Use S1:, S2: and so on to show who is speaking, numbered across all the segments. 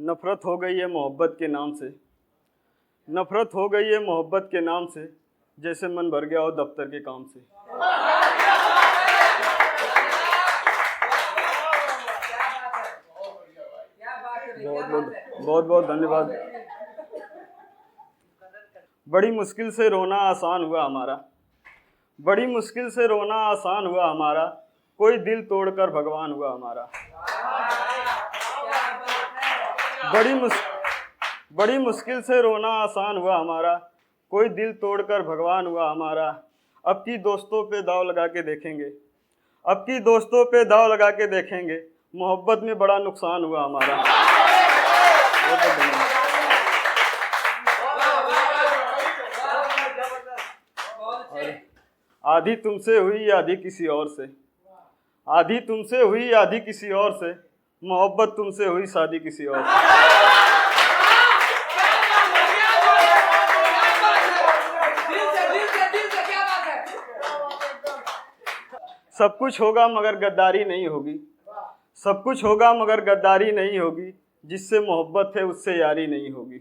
S1: नफ़रत हो गई है मोहब्बत के नाम से, नफ़रत हो गई है मोहब्बत के नाम से, जैसे मन भर गया हो दफ्तर के काम से। बहुत बहुत धन्यवाद। बड़ी मुश्किल से रोना आसान हुआ हमारा, बड़ी मुश्किल से रोना आसान हुआ हमारा, कोई दिल तोड़कर भगवान हुआ हमारा। बड़ी मुश्किल से रोना आसान हुआ हमारा, कोई दिल तोड़कर भगवान हुआ हमारा। अब की दोस्तों पे दाव लगा के देखेंगे, अब की दोस्तों पे दाव लगा के देखेंगे, मोहब्बत में बड़ा नुकसान हुआ हमारा। आधी तुमसे हुई आधी किसी और से, आधी तुमसे हुई आधी किसी और से, मोहब्बत तुमसे हुई शादी किसी और से। सब कुछ होगा मगर गद्दारी नहीं होगी, सब कुछ होगा मगर गद्दारी नहीं होगी, जिससे मोहब्बत है उससे यारी नहीं होगी।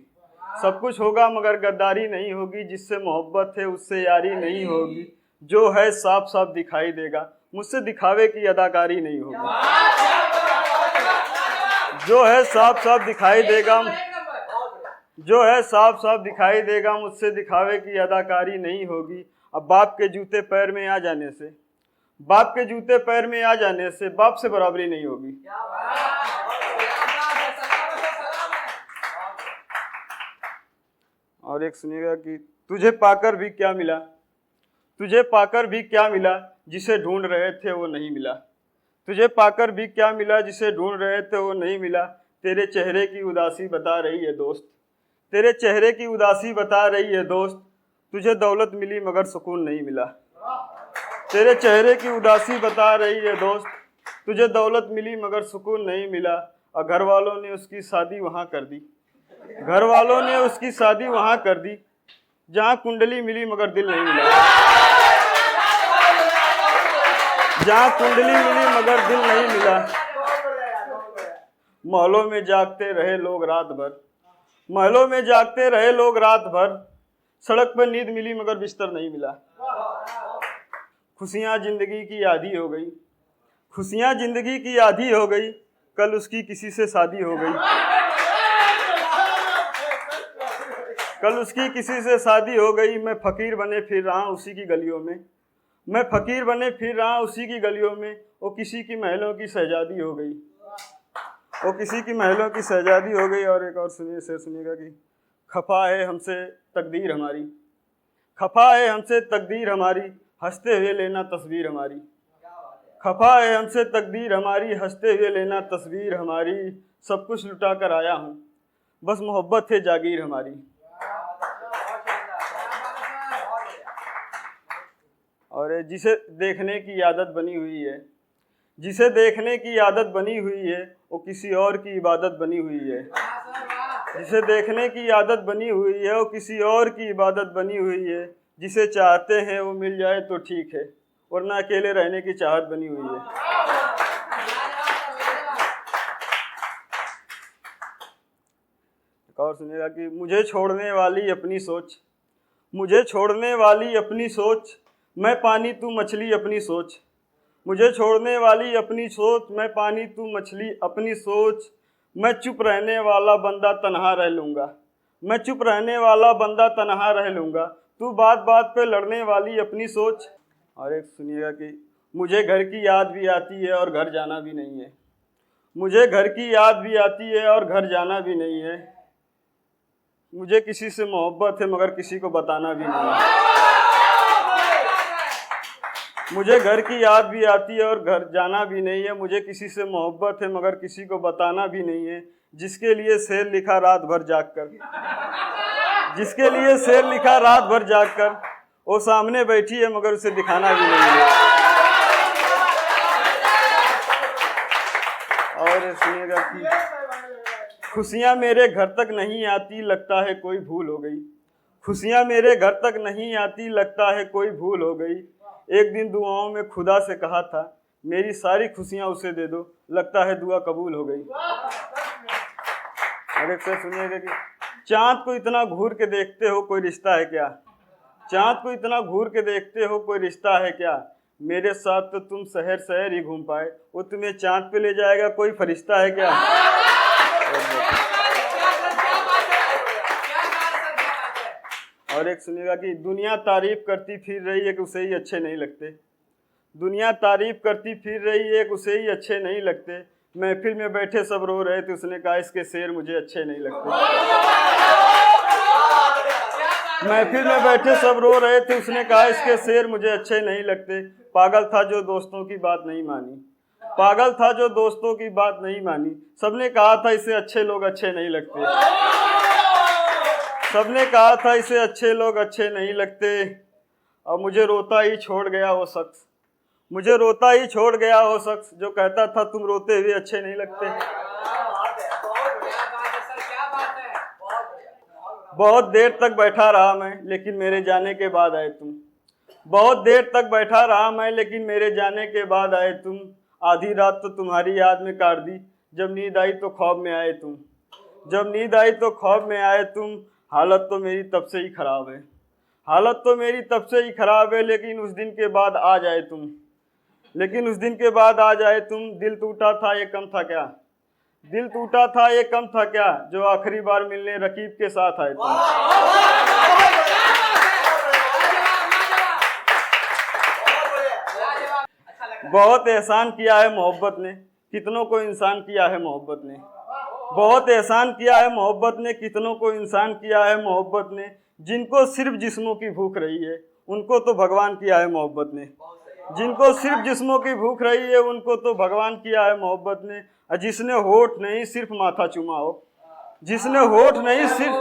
S1: सब कुछ होगा मगर गद्दारी नहीं होगी, जिससे मोहब्बत है उससे यारी नहीं होगी। जो है साफ साफ दिखाई देगा, मुझसे दिखावे की अदाकारी नहीं होगी। जो है साफ साफ दिखाई देगा, जो है साफ साफ दिखाई देगा, मुझसे दिखावे की अदाकारी नहीं होगी। अब बाप के जूते पैर में आ जाने से, बाप के जूते पैर में आ जाने से, बाप से बराबरी नहीं होगी। और एक सुनिएगा कि तुझे पाकर भी क्या मिला, तुझे पाकर भी क्या मिला, जिसे ढूंढ रहे थे वो नहीं मिला। तुझे पाकर भी क्या मिला, जिसे ढूंढ रहे थे वो नहीं मिला। तेरे चेहरे की उदासी बता रही है दोस्त, तेरे चेहरे की उदासी बता रही है दोस्त, तुझे दौलत मिली मगर सुकून नहीं मिला। तेरे चेहरे की उदासी बता रही है दोस्त, तुझे दौलत मिली मगर सुकून नहीं मिला। और घर वालों ने उसकी शादी वहाँ कर दी, घर वालों ने उसकी शादी वहाँ कर दी, जहाँ कुंडली मिली मगर दिल नहीं मिला। जहाँ कुंडली मिली मगर दिल नहीं मिला। महलों में जागते रहे लोग रात भर, महलों में जागते रहे लोग रात भर, सड़क पर नींद मिली मगर बिस्तर नहीं मिला। खुशियाँ जिंदगी की आधी हो गई, खुशियाँ जिंदगी की आधी हो गई, कल उसकी किसी से शादी हो गई। कल उसकी किसी से शादी हो गई। मैं फकीर बने फिर रहा उसी की गलियों में, मैं फकीर बने फिर रहा उसी की गलियों में। वो किसी की महलों की शहजादी हो गई, वो किसी की महलों की शहजादी हो गई। और एक और सुनिए, शेर सुनिएगा कि खफा है हमसे तकदीर हमारी, खफा है हमसे तकदीर हमारी, हंसते हुए लेना तस्वीर हमारी। खफा है हमसे तकदीर हमारी, हंसते हुए लेना तस्वीर हमारी। सब कुछ लुटा कर आया हूँ, बस मोहब्बत है जागीर हमारी। और जिसे देखने की आदत बनी हुई है, जिसे देखने की आदत बनी हुई है, वो किसी और की इबादत बनी हुई है। जिसे देखने की आदत बनी हुई है, वो किसी और की इबादत बनी हुई है। जिसे चाहते हैं वो मिल जाए तो ठीक है, वरना अकेले रहने की चाहत बनी हुई है। और सुनिएगा कि मुझे छोड़ने वाली अपनी सोच, मुझे छोड़ने वाली अपनी सोच, मैं पानी तू मछली अपनी सोच। मुझे छोड़ने वाली अपनी सोच, मैं पानी तू मछली अपनी सोच। मैं चुप रहने वाला बंदा तन्हा रह लूँगा, मैं चुप रहने वाला बंदा तन्हा रह लूँगा। तू बात बात पे लड़ने वाली अपनी सोच। और एक सुनिएगा कि मुझे घर की याद भी आती है और घर जाना भी नहीं है, मुझे घर की याद भी आती है और घर जाना भी नहीं है। मुझे किसी से मोहब्बत है मगर किसी को बताना भी नहीं है। मुझे घर की याद भी आती है और घर जाना भी नहीं है। मुझे किसी से मोहब्बत है मगर किसी को बताना भी नहीं है। जिसके लिए शेर लिखा रात भर जागकर, जिसके लिए शेर लिखा रात भर जागकर, वो सामने बैठी है मगर उसे दिखाना भी नहीं है। और सुनिएगा कि खुशियाँ मेरे घर तक नहीं आती, लगता है कोई भूल हो गई। खुशियाँ मेरे घर तक नहीं आती, लगता है कोई भूल हो गई। एक दिन दुआओं में खुदा से कहा था, मेरी सारी खुशियाँ उसे दे दो, लगता है दुआ कबूल हो गई। और एक से सुनिएगा कि चाँद को इतना घूर के देखते हो कोई रिश्ता है क्या, चाँद को इतना घूर के देखते हो कोई रिश्ता है क्या, मेरे साथ तो तुम शहर शहर ही घूम पाए, वो तुम्हें चाँद पे ले जाएगा कोई फरिश्ता है क्या। और एक सुनिएगा कि दुनिया तारीफ करती फिर रही है कि उसे ही अच्छे नहीं लगते, दुनिया तारीफ करती फिर रही है कि उसे ही अच्छे नहीं लगते, महफिल में बैठे सब रो रहे थे उसने कहा इसके शेर मुझे अच्छे नहीं लगते। महफिल में बैठे सब रो रहे थे उसने कहा इसके शेर मुझे अच्छे नहीं लगते, पागल था जो दोस्तों की बात नहीं मानी, पागल था जो दोस्तों की बात नहीं मानी, सबने कहा था इसे अच्छे लोग अच्छे नहीं लगते, सबने कहा था इसे अच्छे लोग अच्छे नहीं लगते। अब मुझे रोता ही छोड़ गया वो शख्स, मुझे रोता ही छोड़ गया वो शख्स जो कहता था तुम रोते हुए अच्छे नहीं लगते। बहुत देर तक बैठा रहा मैं लेकिन मेरे जाने के बाद आए तुम, बहुत देर तक बैठा रहा मैं लेकिन मेरे जाने के बाद आए तुम, आधी रात तो तुम्हारी याद में काट दी, जब नींद आई तो ख्वाब में आए तुम, जब नींद आई तो ख्वाब में आए तुम, हालत तो मेरी तब से ही खराब है, हालत तो मेरी तब से ही खराब है, लेकिन उस दिन के बाद आ जाए तुम, लेकिन उस दिन के बाद आ जाए तुम, दिल टूटा था ये कम था क्या, दिल टूटा था ये कम था क्या, जो आखिरी बार मिलने रकीब के साथ आए तुम। बहुत एहसान किया है मोहब्बत ने, कितनों को इंसान किया है मोहब्बत ने, बहुत एहसान किया है मोहब्बत ने, कितनों को इंसान किया है मोहब्बत ने, जिनको सिर्फ जिस्मों की भूख रही है उनको तो भगवान किया है मोहब्बत ने, जिनको सिर्फ जिस्मों की भूख रही है उनको तो भगवान किया है मोहब्बत ने, जिसने होठ नहीं सिर्फ माथा चूमा हो, जिसने होठ नहीं सिर्फ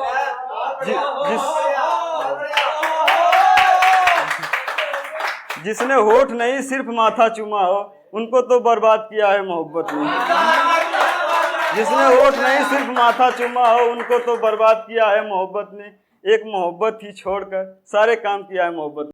S1: जिसने होठ नहीं सिर्फ माथा चूमा हो उनको तो बर्बाद किया है मोहब्बत ने, जिसने होठ नहीं सिर्फ माथा चूमा हो उनको तो बर्बाद किया है मोहब्बत ने, एक मोहब्बत ही छोड़कर सारे काम किया है मोहब्बत।